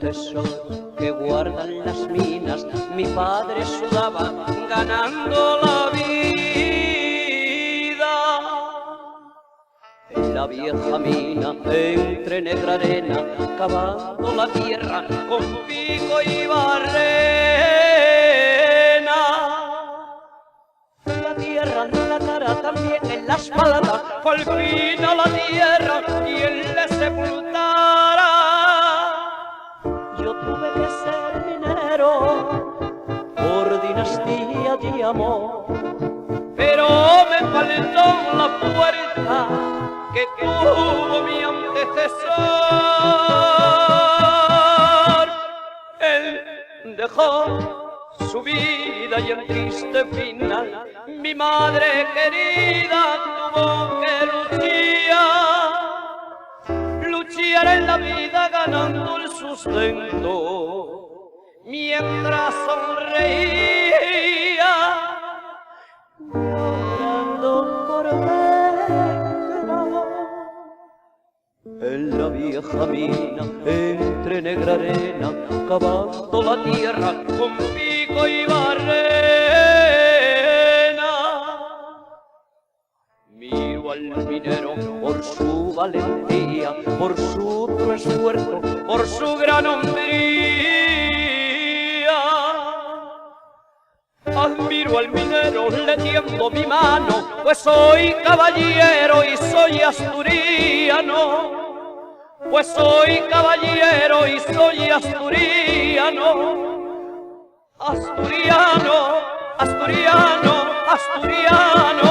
tesoro que guardan las minas, mi padre sudaba ganando la vida. En la vieja mina, entre negra arena, cavando la tierra con pico y barrena. La tierra en la cara, también en la espalda, fue al fin a la tierra y él le sepultara. Yo tuve que ser minero por dinastía de amor, pero me faltó la fuerza que tuvo mi antecesor. Él dejó su vida y en triste final mi madre querida tuvo que luchar en la vida ganando el sustento mientras sonreía, llorando por verlo. En la vieja mina, entre negra arena, cavando la tierra con pico y barrena. Miro al minero por su valentía, por su duro esfuerzo, por su gran hombría. Admiro al minero, le tiendo mi mano, pues soy caballero y soy asturiano. Pues soy caballero y soy asturiano. Asturiano, asturiano, asturiano.